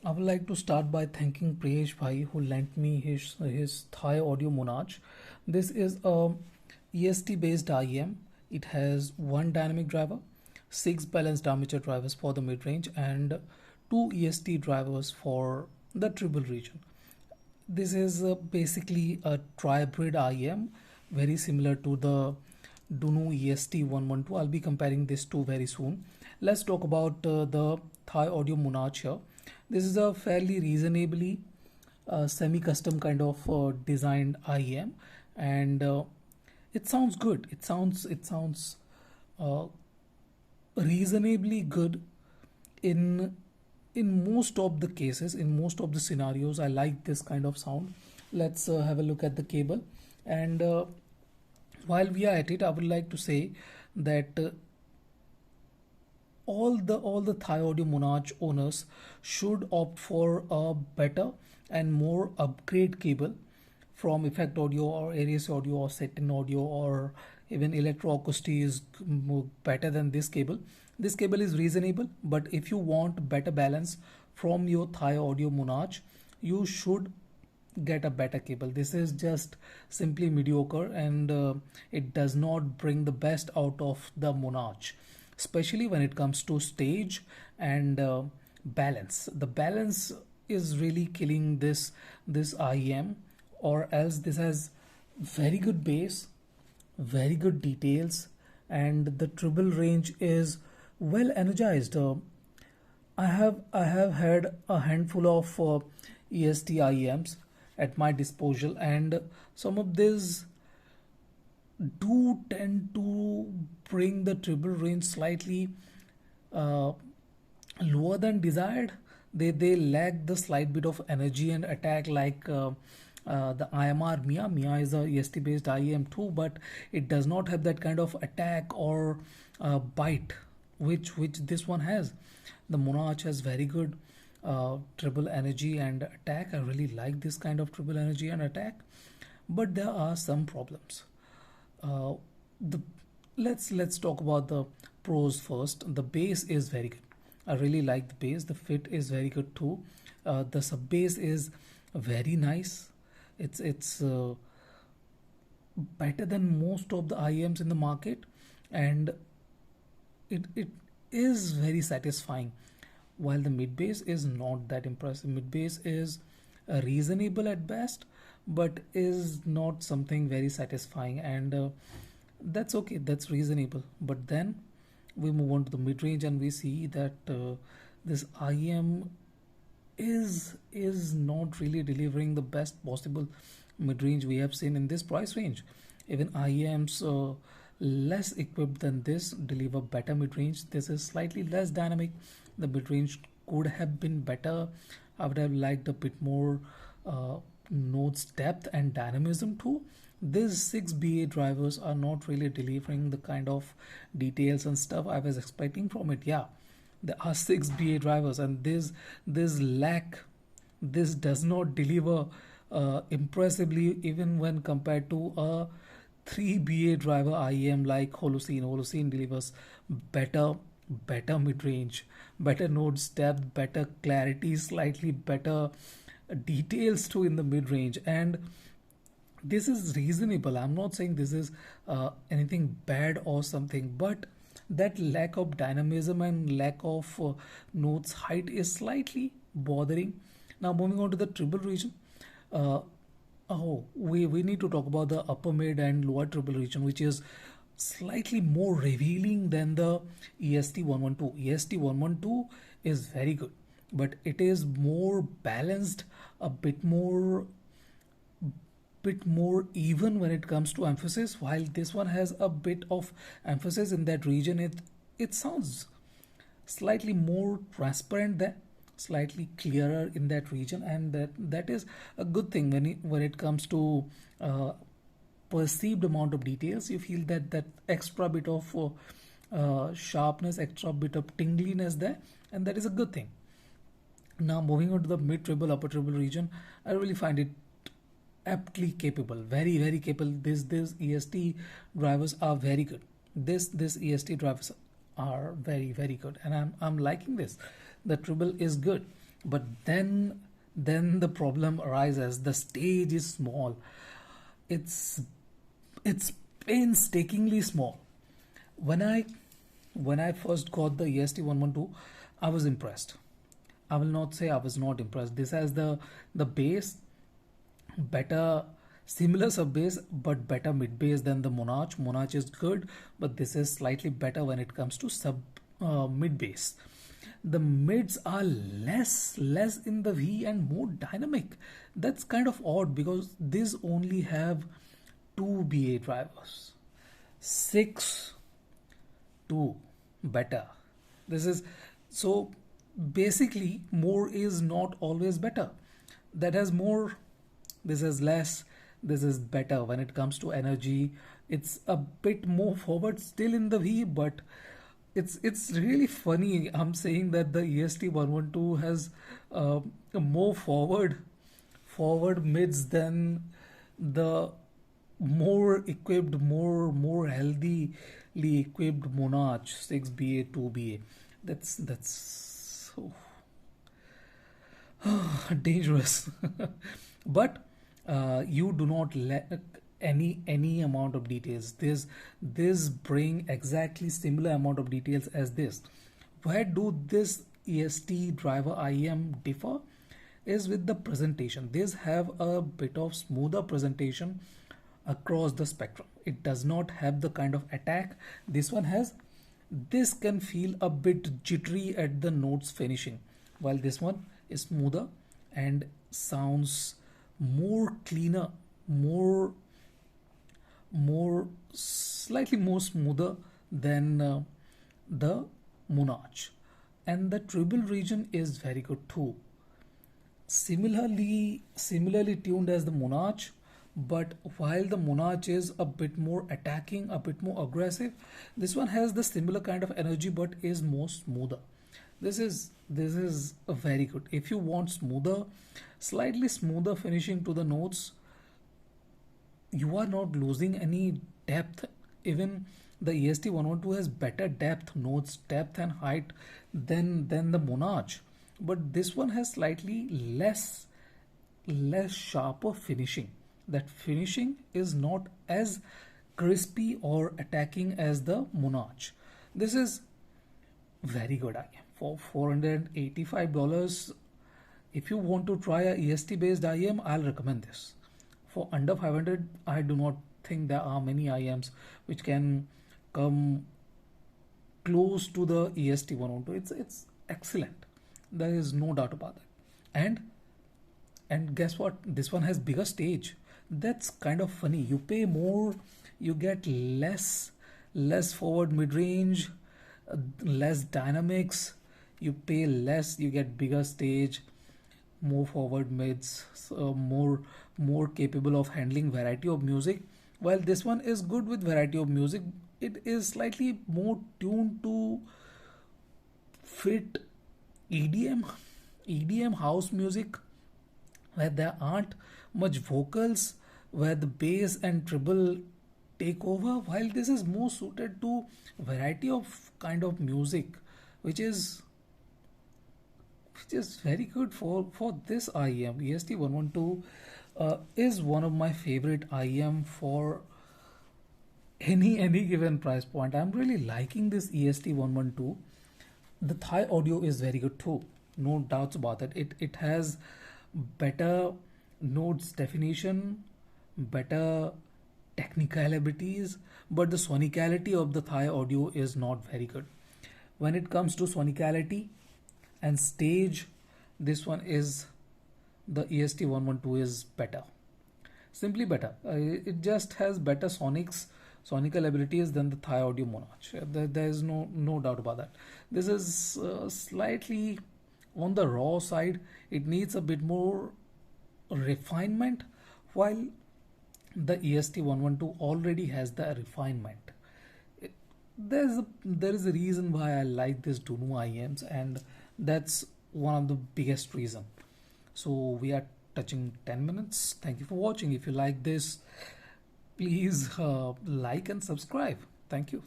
I would like to start by thanking Priyesh Bhai who lent me his Thai audio Monarch. This is a EST based IEM. It has one dynamic driver, six balanced armature drivers for the mid range, and two EST drivers for the treble region. This is basically a tribrid IEM, very similar to the Dunu EST 112. I'll be comparing this two very soon. Let's talk about the Thai Audio Monarch here. This is a fairly reasonably semi-custom kind of designed IEM, and it sounds good. It sounds uh, reasonably good in most of the cases, in most of the scenarios. I like this kind of sound. Let's have a look at the cable, and while we are at it, I would like to say that all the Thai Audio Monarch owners should opt for a better and more upgrade cable from Effect Audio or Aries Audio or Satin Audio, or even Electroacoustic is better than this cable. This cable is reasonable, but if you want better balance from your Thai Audio Monarch, you should get a better cable. This is just simply mediocre, and it does not bring the best out of the Monarch, especially when it comes to stage and balance. The balance is really killing this IEM, or else this has very good bass, very good details, and the treble range is well energized. I have had a handful of EST IEMs at my disposal, and some of these do tend to bring the treble range slightly uh, lower than desired. They lack the slight bit of energy and attack, like the IMR Mia. Mia is a EST based IEM too, but it does not have that kind of attack or bite which this one has. The Monarch has very good treble energy and attack. I really like this kind of treble energy and attack, but there are some problems. Uh, the let's talk about the pros first. The bass is very good. I really like the bass. The fit is very good too. The sub bass is very nice. It's better than most of the IEMs in the market, and it is very satisfying. While the mid bass is not that impressive, mid bass is reasonable at best, but is not something very satisfying, and that's okay, that's reasonable. But then we move on to the mid range, and we see that this IEM is not really delivering the best possible mid range we have seen in this price range. Even IEMs less equipped than this deliver better mid range. This is slightly less dynamic. The mid range could have been better. I would have liked a bit more notes depth and dynamism too. These 6 BA drivers are not really delivering the kind of details and stuff I was expecting from it. Yeah, there are 6 BA drivers, and this does not deliver impressively, even when compared to a 3 BA driver IEM like Holocene. Holocene delivers better mid range, better notes depth, better clarity, slightly better details too in the mid range, and this is reasonable. I'm not saying this is anything bad or something, but that lack of dynamism and lack of notes height is slightly bothering. Now moving on to the treble region. uh, we need to talk about the upper mid and lower treble region, which is slightly more revealing than the EST 112. EST 112 is very good, but it is more balanced, a bit more even when it comes to emphasis. While this one has a bit of emphasis in that region, it sounds slightly more transparent there, slightly clearer in that region, and that is a good thing when it comes to uh, perceived amount of details. You feel that extra bit of sharpness, extra bit of tingliness there, and that is a good thing. Now moving on to the mid treble upper treble region, I really find it aptly capable, very capable. This EST drivers are very good. This EST drivers are very good, and I'm liking this. The treble is good. but then the problem arises. The stage is small. It's it's painstakingly small. When i when i first got the EST 112, I was impressed. I will not say I was not impressed. This has the bass, better, similar sub bass, but better mid bass than the Monarch. Monarch is good, but this is slightly better when it comes to sub mid bass. The mids are less in the V and more dynamic. That's kind of odd because these only have two BA drivers. Six, two, better. This is so basically more is not always better. That has more, this is less, this is better. When it comes to energy, it's a bit more forward still in the V, but it's really funny. I'm saying that the EST 112 has more forward mids than the more equipped, more healthily equipped Monarch 6BA 2BA. That's so dangerous. But you do not let any amount of details. This bring exactly similar amount of details as this. Where do this EST driver IEM differ is with the presentation. These have a bit of smoother presentation across the spectrum. It does not have the kind of attack this one has. This can feel a bit jittery at the notes finishing, while this one is smoother and sounds more cleaner, more slightly more smoother than the Monarch. And the treble region is very good too. Similarly tuned as the Monarch, but while the Monarch is a bit more attacking, a bit more aggressive, this one has the similar kind of energy but is more smoother. This is a very good. If you want smoother, slightly smoother finishing to the notes, you are not losing any depth. Even the EST 112 has better depth, notes depth and height than the Monarch, but this one has slightly less sharper finishing. That finishing is not as crispy or attacking as the Monarch. This is very good IM for $485. If you want to try a EST based IM, I'll recommend this. For under 500, I do not think there are many IMs which can come close to the EST 112. It's excellent. There is no doubt about that. And guess what? This one has bigger stage. That's kind of funny. You pay more, you get less forward mid range, less dynamics. You pay less, you get bigger stage, more forward mids, so more capable of handling variety of music. While this one is good with variety of music, it is slightly more tuned to fit EDM house music, where there aren't much vocals, where the bass and treble take over, while this is more suited to variety of kind of music, which is very good for this IEM. EST 112 is one of my favorite IEM for any given price point. I'm really liking this EST 112. The Thai audio is very good too, no doubts about it. It has better notes definition, better technical abilities, but the sonicality of the Thai audio is not very good. When it comes to sonicality and stage, this one is the EST 112 is better, simply better. It just has better sonical abilities than the Thai audio Monarch. There is no doubt about that. This is slightly on the raw side. It needs a bit more refinement, while the EST 112 already has the refinement. It, there is a reason why I like this Dunu IEMs, and that's one of the biggest reason. So we are touching 10 minutes. Thank you for watching. If you like this, please like and subscribe. Thank you.